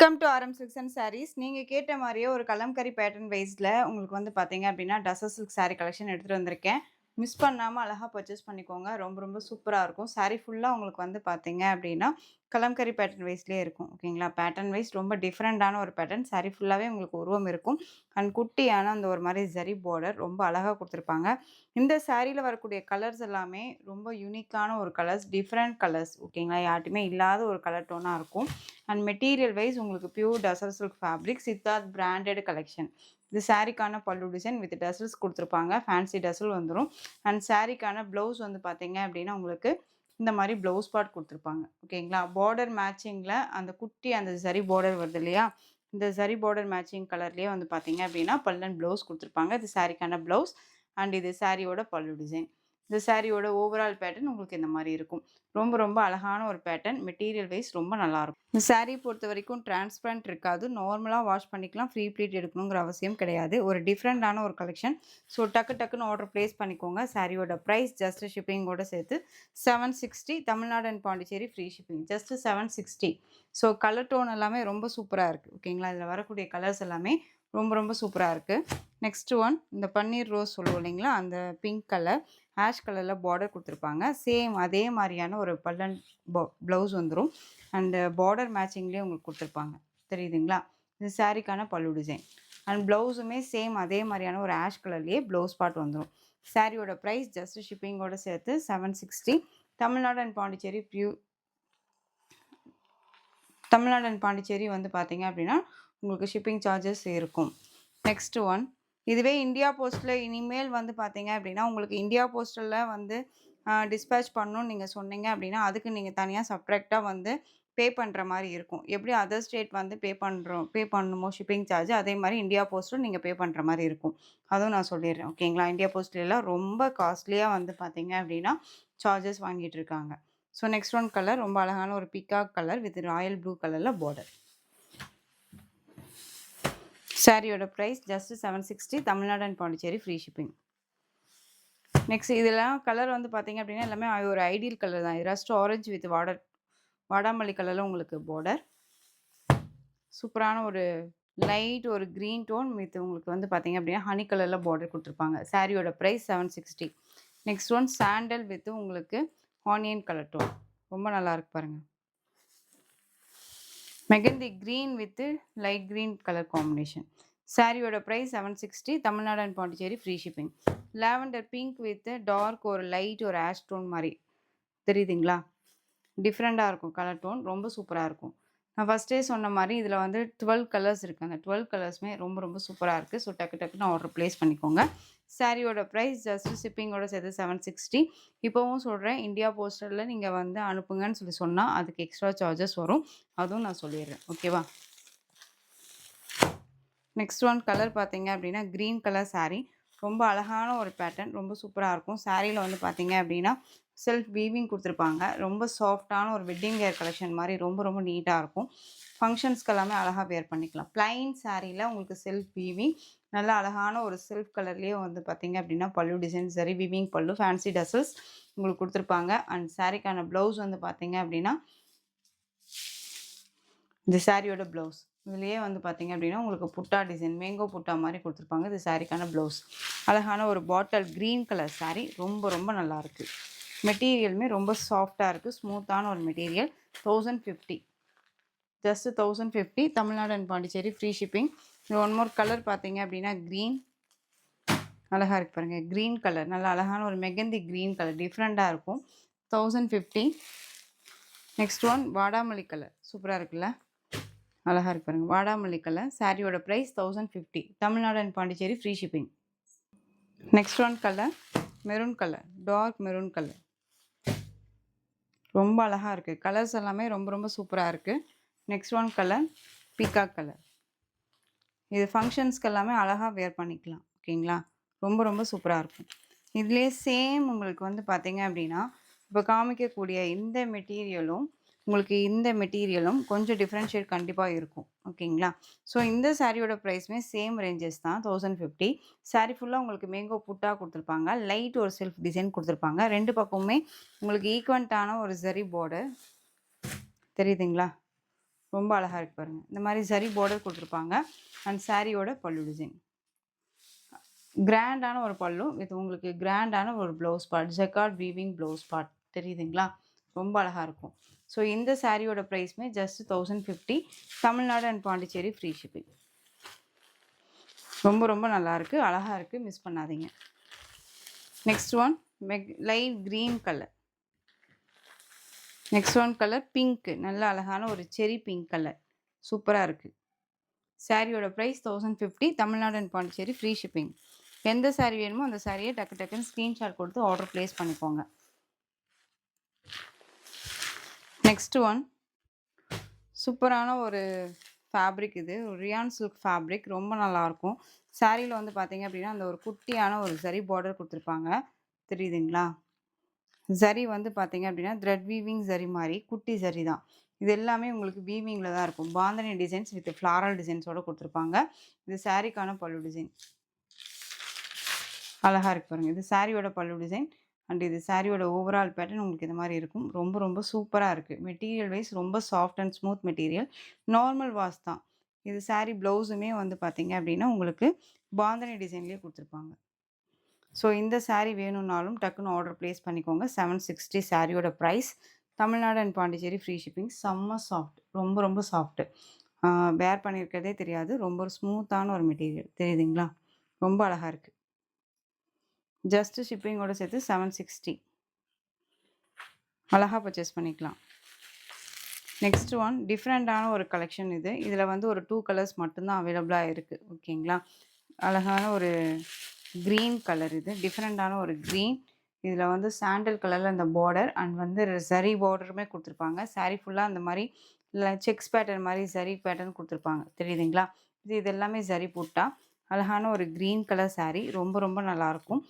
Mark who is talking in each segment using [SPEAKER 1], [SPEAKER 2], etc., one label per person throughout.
[SPEAKER 1] Welcome to RM silks and sarees. நீங்க கேட்ட மாரியே ஒரு கலம்கரி பேட்டர்ன் வைஸ்ல உங்களுக்கு வந்து பார்த்தீங்க அப்டின்னா, டசர் சில்க் சாரி கலெக்ஷன் எடுத்துட்டு வந்திருக்கேன். மிஸ் பண்ணாம அழகா பர்ச்சேஸ் பண்ணிக்கோங்க. ரொம்ப ரொம்ப சூப்பரா இருக்கும். சாரி ஃபுல்லா உங்களுக்கு வந்து பார்த்தீங்க அப்டின்னா, கலம்கரி பேட்டர்ன் வைஸ்லயே இருக்கும். ஓகேங்களா? பேட்டர்ன் வைஸ் ரொம்ப டிஃபரெண்டான ஒரு பேட்டர்ன். சாரி ஃபுல்லாவே உங்களுக்கு உருவம் இருக்கும். அண்ட் குட்டியான அந்த ஒரு மாரி ஜரி பார்டர் ரொம்ப அழகா குடுத்துருப்பாங்க. இந்த சாரில வரக்கூடிய கலர்ஸ் எல்லாமே ரொம்ப யூனிக்கான ஒரு கலர்ஸ், டிஃபரெண்ட் கலர்ஸ். ஓகேங்களா? யார்ட்டயுமே இல்லாத ஒரு கலர் டோனா இருக்கும். அண்ட் மெட்டீரியல் வைஸ் உங்களுக்கு pure tussar silk fabric Siddharth branded collection. இது சாரிக்கான பல்லு டிசைன் வித் டசல்ஸ் கொடுத்துருப்பாங்க. ஃபேன்சி டசல் வந்துடும். அண்ட் சாரிக்கான ப்ளவுஸ் வந்து பார்த்தீங்க அப்படின்னா உங்களுக்கு இந்த மாதிரி ப்ளவுஸ் பார்ட் கொடுத்துருப்பாங்க. ஓகேங்களா? பார்டர் மேட்சிங்கில் அந்த குட்டி அந்த சரி பார்டர் வருது இல்லையா? இந்த சரி பார்டர் மேட்சிங் கலர்லேயே வந்து பார்த்தீங்க அப்படின்னா பல்லன் ப்ளவுஸ் கொடுத்துருப்பாங்க. இது சாரிக்கான ப்ளவுஸ். அண்ட் இது சாரியோட பல்லு டிசைன். இந்த சாரியோட ஓவரால் பேட்டர்ன் உங்களுக்கு இந்த மாதிரி இருக்கும். ரொம்ப ரொம்ப அழகான ஒரு பேட்டர்ன். மெட்டீரியல் வைஸ் ரொம்ப நல்லாயிருக்கும். இந்த சாரீ பொறுத்தவரைக்கும் டிரான்ஸ்பரண்ட் இருக்காது. நார்மலா வாஷ் பண்ணிக்கலாம். ஃப்ரீ ப்ளீட் எடுக்கணுங்கிற அவசியம் கிடையாது. ஒரு டிஃப்ரெண்டான ஒரு கலெக்ஷன். ஸோ டக்குன்னு ஆர்டர் பிளேஸ் பண்ணிக்கோங்க. சாரியோட பிரைஸ் ஜஸ்ட் ஷிப்பிங்கோட சேர்த்து 760 Tamil Nadu and Pondicherry free shipping. Just 760. So colour tone எல்லாமே ரொம்ப சூப்பரா இருக்கு. ஓகேங்களா? இதில் வரக்கூடிய கலர்ஸ் எல்லாமே ரொம்ப ரொம்ப சூப்பரா இருக்கு. நெக்ஸ்ட் ஒன் இந்த பன்னீர் ரோஸ் சொல்லுவோம் இல்லைங்களா? அந்த பிங்க் கலர், ஆஷ் கலர்ல பார்டர் குடுத்துருப்பாங்க. சேம் அதே மாரியான ஒரு பல்லன் ப்ளவுஸ் வந்துரும். அண்ட் பார்டர் மேட்சிங்லேயே உங்களுக்கு கொடுத்துருப்பாங்க. தெரியுதுங்களா? இது சாரிக்கான பல்லு டிசைன். அண்ட் ப்ளவுஸுமே சேம் அதே மாதிரியான ஒரு ஆஷ் கலர்லேயே ப்ளவுஸ் பார்ட் வந்துடும். சாரியோட ப்ரைஸ் ஜஸ்ட் ஷிப்பிங்கோட சேர்த்து 760. தமிழ்நாடு அண்ட் பாண்டிச்சேரி தமிழ்நாடு அண்ட் பாண்டிச்சேரி வந்து பார்த்தீங்க அப்படின்னா உங்களுக்கு ஷிப்பிங் சார்ஜஸ் இருக்கும். நெக்ஸ்ட் ஒன் இதுவே இந்தியா போஸ்ட்டில் இனிமேல் வந்து பார்த்தீங்க அப்படின்னா உங்களுக்கு இந்தியா போஸ்டலில் வந்து டிஸ்பேச் பண்ணணும்னு நீங்கள் சொன்னீங்க அப்படின்னா அதுக்கு நீங்கள் தனியாக செப்ரேட்டாக வந்து பே பண்ணுற மாதிரி இருக்கும். எப்படி அதர் ஸ்டேட் வந்து பே பண்ணணுமோ ஷிப்பிங் சார்ஜ், அதே மாதிரி இந்தியா போஸ்ட்டும் நீங்கள் பே பண்ணுற மாதிரி இருக்கும். அதுவும் நான் சொல்லிடுறேன். ஓகேங்களா? இந்தியா போஸ்ட்லாம் ரொம்ப காஸ்ட்லியாக வந்து பார்த்தீங்க அப்படின்னா சார்ஜஸ் வாங்கிட்டு இருக்காங்க. ஸோ நெக்ஸ்ட் ஒன் கலர் ரொம்ப அழகான ஒரு peacock colour with royal blue கலரில் பார்டர். சாரியோட price just 760 Tamil Nadu and Pondicherry free shipping. Next இதெல்லாம் கலர் வந்து பார்த்தீங்க அப்படின்னா எல்லாமே ஒரு ஐடியல் கலர் தான். ரஸ்ட் ஆரஞ்சு வித் வாடாமல்லி கலரில் உங்களுக்கு பார்டர். சூப்பரான ஒரு லைட் ஒரு க்ரீன் டோன் வித் உங்களுக்கு வந்து பார்த்தீங்க அப்படின்னா ஹனி கலரில் பார்டர் கொடுத்துருப்பாங்க. சாரியோட price 760. Next one sandal with உங்களுக்கு ஆனியன் கலர் டோன். ரொம்ப நல்லா இருக்கு பாருங்கள். Mehndi green with light green colour combination. சாரியோட price 760 Tamil Nadu and Pondicherry free shipping. Lavender pink with dark ஒரு லைட் ஒரு ஆஷ் டோன் மாதிரி தெரியுதுங்களா? டிஃப்ரெண்ட்டாக இருக்கும் கலர் டோன். ரொம்ப சூப்பராக இருக்கும். நான் ஃபஸ்ட்டே சொன்ன மாதிரி இதில் வந்து 12 கலர்ஸ் இருக்குது. அந்த 12 கலர்ஸுமே ரொம்ப ரொம்ப சூப்பராக இருக்குது. ஸோ டக்குன்னு ஆர்டர் ப்ளேஸ் பண்ணிக்கோங்க. சாரியோட ப்ரைஸ் ஜஸ்ட் ஷிப்பிங்கோட சேர்த்து 760. இப்போவும் சொல்கிறேன், இந்தியா போஸ்டலில் நீங்கள் வந்து அனுப்புங்கன்னு சொன்னால் அதுக்கு எக்ஸ்ட்ரா சார்ஜஸ் வரும். அதுவும் நான் சொல்லிடுறேன். ஓகேவா? நெக்ஸ்ட் ஒன் கலர் பார்த்தீங்க அப்படின்னா க்ரீன் கலர் சாரீ. ரொம்ப அழகான ஒரு பேட்டர்ன். ரொம்ப சூப்பராக இருக்கும். சாரியில் வந்து பார்த்தீங்க அப்படின்னா செல்ஃப் வீவிங் கொடுத்துருப்பாங்க. ரொம்ப சாஃப்டான ஒரு வெட்டிங் வேர் கலெக்ஷன் மாதிரி ரொம்ப ரொம்ப நீட்டாக இருக்கும். ஃபங்க்ஷன்ஸ்க்கு எல்லாமே அழகாக வேர் பண்ணிக்கலாம். பிளைன் சாரியில் உங்களுக்கு செல்ஃப் வீவிங் நல்ல அழகான ஒரு செல்ஃப் கலர்லேயே வந்து பார்த்தீங்க அப்படின்னா பல்லு டிசைன் சரி வீவிங் பல்லு ஃபேன்சி டசல்ஸ் உங்களுக்கு கொடுத்துருப்பாங்க. அண்ட் சாரிக்கான ப்ளவுஸ் வந்து பார்த்தீங்க அப்படின்னா இந்த சாரியோட ப்ளவுஸ் இதுலேயே வந்து பார்த்தீங்க அப்படின்னா உங்களுக்கு புட்டா டிசைன் மேங்கோ புட்டா மாதிரி கொடுத்துருப்பாங்க. இது சாரிக்கான ப்ளவுஸ். அழகான ஒரு பாட்டில் க்ரீன் கலர் சாரீ. ரொம்ப ரொம்ப நல்லாயிருக்கு. மெட்டீரியலுமே ரொம்ப சாஃப்டாக இருக்குது. ஸ்மூத்தான ஒரு material. 1050. Just 1050 Tamil Nadu and Pondicherry free shipping. இது ஒன் மோர் கலர் பார்த்தீங்க அப்படின்னா க்ரீன் அழகாக இருக்கு பாருங்கள். க்ரீன் கலர் நல்ல அழகான ஒரு மெகந்தி க்ரீன் கலர் டிஃப்ரெண்ட்டாக இருக்கும். 1050. நெக்ஸ்ட் ஒன் வாடாமல்லி கலர் சூப்பராக இருக்குல்ல? அழகாக இருக்கு பாருங்கள். வாடாமல்லி கலர். சாரியோட price 1050 Tamil Nadu and Pondicherry free shipping. Next one colour maroon colour dark maroon colour. ரொம்ப அழகாக இருக்குது. கலர்ஸ் எல்லாமே ரொம்ப ரொம்ப சூப்பராக இருக்குது. Next one colour peacock colour. இது ஃபங்க்ஷன்ஸ்க்கு எல்லாமே அழகாக வேர் பண்ணிக்கலாம். ஓகேங்களா? ரொம்ப ரொம்ப சூப்பராக இருக்கும். இதுலேயே சேம் உங்களுக்கு வந்து பார்த்தீங்க அப்படின்னா இப்போ காமிக்கக்கூடிய இந்த மெட்டீரியலும் கொஞ்சம் டிஃப்ரென்ஷியேட் கண்டிப்பாக இருக்கும். ஓகேங்களா? ஸோ இந்த சாரியோட ப்ரைஸுமே சேம் ரேஞ்சஸ் தான் 1050. சாரி ஃபுல்லாக உங்களுக்கு மேங்கோ புட்டா கொடுத்துருப்பாங்க. லைட் ஒரு செல்ஃப் டிசைன் கொடுத்துருப்பாங்க. ரெண்டு பக்கமுமே உங்களுக்கு ஈக்குவன்ட்டான ஒரு ஜரி பார்டர் தெரியுதுங்களா? ரொம்ப அழகாக இருக்கு பாருங்கள். இந்த மாதிரி சரி பார்டர் கொடுத்துருப்பாங்க. அண்ட் சாரியோட பல்லு டிசைன் கிராண்டான ஒரு பல்லு வித் உங்களுக்கு கிராண்டான ஒரு blouse part, jacquard weaving blouse part தெரியுதுங்களா? ரொம்ப அழகாக இருக்கும். ஸோ இந்த சாரியோட ப்ரைஸ்மே just 1050 Tamil Nadu and Pondicherry free shipping. ரொம்ப ரொம்ப நல்லாயிருக்கு, அழகாக இருக்குது, மிஸ் பண்ணாதீங்க. Next one light green colour. Next one colour pink, நல்ல அழகான ஒரு செரி பிங்க் கலர், சூப்பராக இருக்குது. சாரியோட price 1050 Tamil Nadu and Pondicherry free shipping. எந்த சாரீ வேணுமோ அந்த சாரியை டக்கு டக்குன்னு ஸ்க்ரீன்ஷாட் கொடுத்து ஆர்டர் ப்ளேஸ் பண்ணிக்கோங்க. நெக்ஸ்ட் ஒன் சூப்பரான ஒரு ஃபேப்ரிக். இது ஒரு ரியான் சில்க் ஃபேப்ரிக், ரொம்ப நல்லாயிருக்கும். சாரியில் வந்து பார்த்தீங்க அப்படின்னா அந்த ஒரு குட்டியான ஒரு சரி பார்டர் கொடுத்துருப்பாங்க, தெரியுதுங்களா? ஜரி வந்து பார்த்தீங்க அப்படின்னா த்ரெட் வீவிங் ஜரி மாதிரி குட்டி ஜரி தான். இது எல்லாமே உங்களுக்கு வீவிங்கில் தான் இருக்கும். பாந்தனி டிசைன்ஸ் வித் ஃப்ளாரல் டிசைன்ஸோடு கொடுத்துருப்பாங்க. இது சாரிக்கான பல்லு டிசைன், அழகாக இருக்கு பாருங்கள். இது சாரியோட பல்லு டிசைன் அண்ட் இது சாரியோட ஓவரால் பேட்டர்ன் உங்களுக்கு இந்த மாதிரி இருக்கும். ரொம்ப ரொம்ப சூப்பராக இருக்குது. மெட்டீரியல் வைஸ் ரொம்ப soft and smooth material, normal wash தான். இது சாரி ப்ளவுஸுமே வந்து பார்த்தீங்க அப்படின்னா உங்களுக்கு பாந்தனி டிசைன்லேயே கொடுத்துருப்பாங்க. ஸோ இந்த சாரீ வேணும்னாலும் டக்குன்னு ஆர்டர் ப்ளேஸ் பண்ணிக்கோங்க. 760 சாரியோட price. Tamil Nadu and Pondicherry free shipping. செம்ம சாஃப்ட், ரொம்ப ரொம்ப சாஃப்ட்டு. வேர் பண்ணியிருக்கிறதே தெரியாது. ரொம்ப ஒரு ஸ்மூத்தான ஒரு மெட்டீரியல், தெரியுதுங்களா? ரொம்ப அழகாக இருக்குது. ஜஸ்ட்டு ஷிப்பிங்கோட சேர்த்து 760. அழகாக பர்ச்சேஸ் பண்ணிக்கலாம். நெக்ஸ்ட் ஒன் டிஃப்ரெண்ட்டான ஒரு கலெக்ஷன் இது. இதில் வந்து ஒரு 2 கலர்ஸ் மட்டும்தான் அவைலபிளாக இருக்குது, ஓகேங்களா? அழகான ஒரு க்ரீன் கலர், இது டிஃப்ரெண்ட்டான ஒரு க்ரீன். இதில் வந்து சாண்டல் கலரில் இந்த பார்டர் அண்ட் வந்து சரி பார்டருமே கொடுத்துருப்பாங்க. சாரீ ஃபுல்லாக அந்த மாதிரி இல்லை செக்ஸ் பேட்டர்ன் மாதிரி சரி பேட்டர்ன் கொடுத்துருப்பாங்க, தெரியுதுங்களா? இது எல்லாமே சரி போட்டா அழகான ஒரு க்ரீன் கலர் சாரீ, ரொம்ப ரொம்ப நல்லாயிருக்கும்.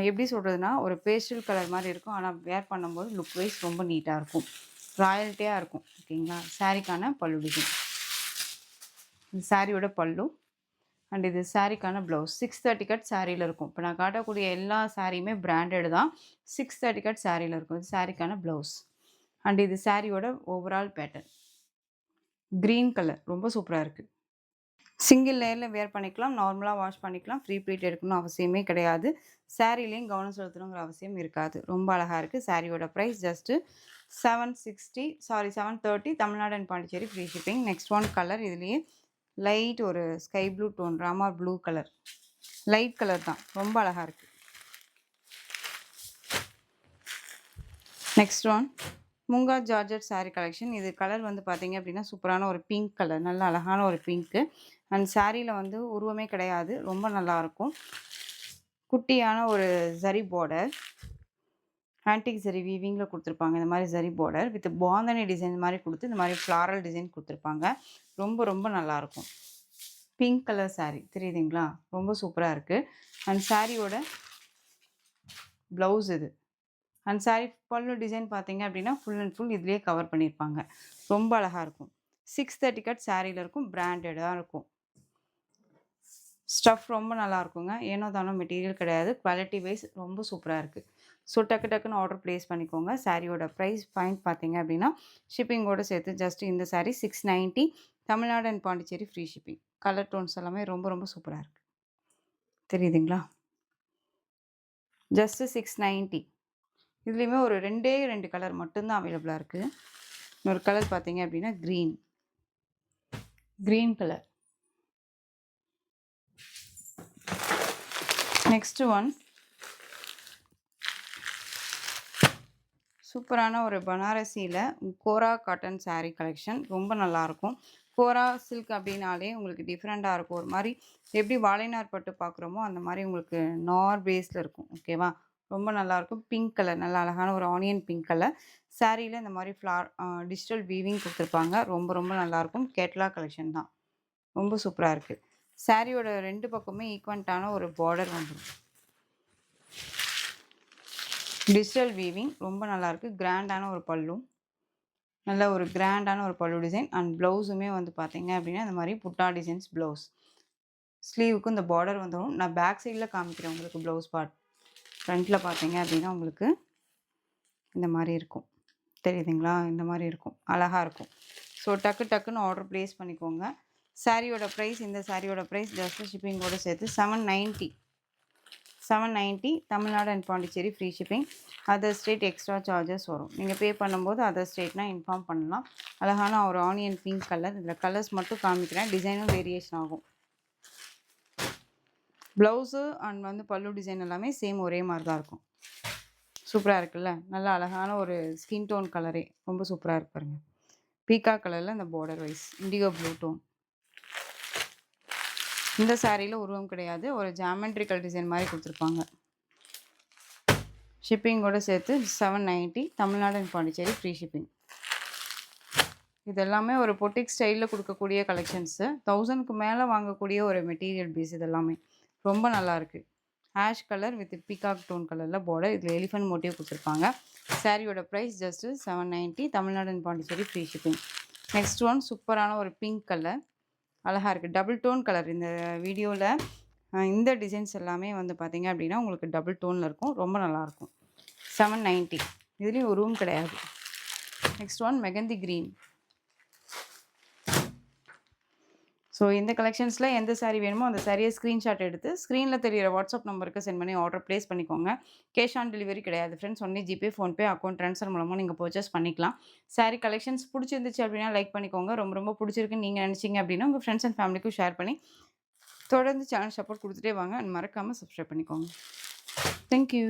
[SPEAKER 1] எப்படி சொல்கிறதுனா ஒரு பேஸ்டல் கலர் மாதிரி இருக்கும், ஆனால் வேர் பண்ணும்போது லுக் வைஸ் ரொம்ப நீட்டாக இருக்கும், ராயல்ட்டியாக இருக்கும், ஓகேங்களா? சாரீக்கான பல்லு டிசைன், இந்த சாரியோட பல்லு அண்ட் இது சாரீக்கான ப்ளவுஸ். 630 கட் சாரியில் இருக்கும். இப்போ நான் காட்டக்கூடிய எல்லா சாரியுமே பிராண்டட் தான். 630 கட் சாரியில் இருக்கும். இது சாரிக்கான ப்ளவுஸ் அண்ட் இது சாரியோட ஓவரால் பேட்டர்ன். க்ரீன் கலர், ரொம்ப சூப்பராக இருக்குது. சிங்கிள் லேயரில் வேர் பண்ணிக்கலாம், நார்மலாக வாஷ் பண்ணிக்கலாம். ஃப்ரீ ப்ளீட் எடுக்கணும் அவசியமே கிடையாது. சாரிலையும் கவனம் செலுத்தணுங்கிற அவசியம் இருக்காது. ரொம்ப அழகாக இருக்குது. சாரியோட price just 730 Tamil Nadu and Pondicherry free shipping. Next one colour, இதுலேயே லைட் ஒரு sky blue tone, Rama blue colour, light colour தான், ரொம்ப அழகாக இருக்குது. Next one moonga georgette sari collection. இது கலர் வந்து பார்த்தீங்க அப்படின்னா சூப்பரான ஒரு பிங்க் கலர், நல்ல அழகான ஒரு பிங்க்கு அண்ட் சாரியில் வந்து உருவமே கிடையாது, ரொம்ப நல்லாயிருக்கும். குட்டியான ஒரு ஜரி பார்டர், ஆன்டிக் ஜரி வீவிங்கில் கொடுத்துருப்பாங்க. இந்த மாதிரி zari border with bandhani design மாதிரி கொடுத்து இந்த மாதிரி ஃப்ளாரல் டிசைன் கொடுத்துருப்பாங்க. ரொம்ப ரொம்ப நல்லாயிருக்கும். பிங்க் கலர் சாரீ, தெரியுதுங்களா? ரொம்ப சூப்பராக இருக்குது. அண்ட் சாரியோட ப்ளவுஸ் இது அண்ட் சாரீ பல்லு டிசைன் பார்த்தீங்க அப்படின்னா ஃபுல் அண்ட் ஃபுல் இதுலேயே கவர் பண்ணியிருப்பாங்க. ரொம்ப அழகாக இருக்கும். 630 கட் சாரியில் இருக்கும், பிராண்டடாக இருக்கும். ஸ்டஃப் ரொம்ப நல்லா இருக்குங்க. ஏனோ தானோ மெட்டீரியல் கிடையாது, குவாலிட்டி வைஸ் ரொம்ப சூப்பராக இருக்குது. ஸோ டக்கு டக்குன்னு ஆர்டர் ப்ளேஸ் பண்ணிக்கோங்க. சாரியோட ப்ரைஸ் பாயிண்ட் பார்த்தீங்க அப்படின்னா ஷிப்பிங்கோடு சேர்த்து ஜஸ்ட் இந்த sari 690 Tamil Nadu and Pondicherry free shipping. Colour tones எல்லாமே ரொம்ப ரொம்ப சூப்பராக இருக்குது, தெரியுதுங்களா? ஜஸ்ட்டு 690. இதுலேயுமே ஒரு 2 கலர் மட்டும்தான் அவைலபிளாக இருக்குது. இன்னொரு கலர் பார்த்தீங்க அப்படின்னா க்ரீன் கலர். நெக்ஸ்ட் ஒன் சூப்பரான ஒரு பனாரசியில் கோரா காட்டன் சாரீ கலெக்ஷன், ரொம்ப நல்லாயிருக்கும். கோரா சில்க் அப்படின்னாலே உங்களுக்கு டிஃப்ரெண்ட்டாக இருக்கும். ஒரு மாதிரி எப்படி வாழைநார் பட்டு பார்க்குறோமோ அந்த மாதிரி உங்களுக்கு நார் பேஸில் இருக்கும், ஓகேவா? ரொம்ப நல்லாயிருக்கும். பிங்க் கலர், நல்ல அழகான ஒரு ஆனியன் பிங்க் கலர். சாரியில் இந்த மாதிரி டிஜிட்டல் வீவிங் கொடுத்துருப்பாங்க. ரொம்ப ரொம்ப நல்லாயிருக்கும். கேட்லாக் கலெக்ஷன் தான், ரொம்ப சூப்பராக இருக்குது. சாரியோட 2 பக்கமே ஈக்வன்ட்டான ஒரு பார்டர் வந்துடும். டிஜிட்டல் வீவிங் ரொம்ப நல்லாயிருக்கு. கிராண்டான ஒரு பல்லு, நல்ல ஒரு கிராண்டான ஒரு பல்லு டிசைன் அண்ட் ப்ளவுஸுமே வந்து பார்த்தீங்க அப்படின்னா இந்த மாதிரி புட்டா டிசைன்ஸ் ப்ளவுஸ். ஸ்லீவுக்கு இந்த பார்டர் வந்துடும். நான் பேக் சைடில் காமிக்கிறேன் உங்களுக்கு ப்ளவுஸ் பார்ட். ஃப்ரண்ட்டில் பார்த்தீங்க அப்படின்னா உங்களுக்கு இந்த மாதிரி இருக்கும், தெரியுதுங்களா? இந்த மாதிரி இருக்கும், அழகாக இருக்கும். ஸோ டக்கு டக்குன்னு ஆர்டர் ப்ளேஸ் பண்ணிக்கோங்க. சாரியோட ப்ரைஸ் இந்த சாரியோட ப்ரைஸ் ஜஸ்ட் ஷிப்பிங்கோட சேர்த்து 790. 790 Tamil Nadu and Pondicherry free shipping. Other state extra charges வரும். நீங்கள் பே பண்ணும்போது அதர் ஸ்டேட்னா இன்ஃபார்ம் பண்ணலாம். அழகான ஒரு ஆனியன் பிங்க் கலர். இதில் கலர்ஸ் மட்டும் காமிக்கிறேன், டிசைனும் வேரியேஷன் ஆகும். ப்ளவுஸு அண்ட் வந்து பல்லு டிசைன் எல்லாமே சேம் ஒரே மாதிரி தான் இருக்கும். சூப்பராக இருக்குல்ல, நல்லா அழகான ஒரு ஸ்கின் டோன் கலரே ரொம்ப சூப்பராக இருக்கு பாருங்க. பீக்கா கலரில் இந்த border wise indigo blue tone. இந்த சாரியில் உருவம் கிடையாது, ஒரு ஜாமெண்ட்ரிக்கல் டிசைன் மாதிரி கொடுத்துருப்பாங்க. ஷிப்பிங்கோட சேர்த்து 790 Tamil Nadu and Pondicherry free shipping. இது எல்லாமே ஒரு பொட்டிக் ஸ்டைலில் கொடுக்கக்கூடிய கலெக்ஷன்ஸு. 1000க்கு மேலே வாங்கக்கூடிய ஒரு மெட்டீரியல் பீஸ். இது எல்லாமே ரொம்ப நல்லாயிருக்கு. Ash colour with peacock tone கலரில் பார்டர். இதில் எலிஃபண்ட் மோட்டிவ் கொடுத்துருப்பாங்க. சாரியோட price just 790 Tamil Nadu and Pondicherry free shipping. Next one சூப்பரான ஒரு பிங்க் கலர், அழகாக இருக்குது. Double tone colour. இந்த வீடியோவில் இந்த டிசைன்ஸ் எல்லாமே வந்து பார்த்திங்க அப்படின்னா உங்களுக்கு டபுள் டோனில் இருக்கும், ரொம்ப நல்லாயிருக்கும். 790. இதுலேயும் ஒரு ரூம் கிடையாது. Next one mehndi green. So இந்த கலெக்ஷன்ஸில் எந்த சாரீ வேணுமோ அந்த சாரியை ஸ்க்ரீன்ஷாட் எடுத்து ஸ்க்ரீனில் தெரியிற வாட்ஸ்அப் நம்பருக்கு சென்ட் பண்ணி ஆர்டர் ப்ளேஸ் பண்ணிக்கோங்க. கேஷ் ஆன் டெலிவரி கிடையாது friends, only GPay, PhonePe, account transfer மூலமாக நீங்கள் பர்ச்சேஸ் பண்ணிக்கலாம். சாரீ கலெக்ஷன்ஸ் பிடிச்சிருந்துச்சு அப்படின்னா லைக் பண்ணிக்கோங்க. ரொம்ப ரொம்ப பிடிச்சிருக்குன்னு நீங்கள் நினச்சிங்க அப்படின்னா உங்கள் ஃப்ரெண்ட்ஸ் அண்ட் ஃபேமிலிக்கும் ஷேர் பண்ணி தொடர்ந்து சேனல் சப்போர்ட் கொடுத்துட்டே வாங்க. அண்ட் மறக்காமல் சப்ஸ்கிரைப் பண்ணிக்கோங்க. தேங்க்யூ.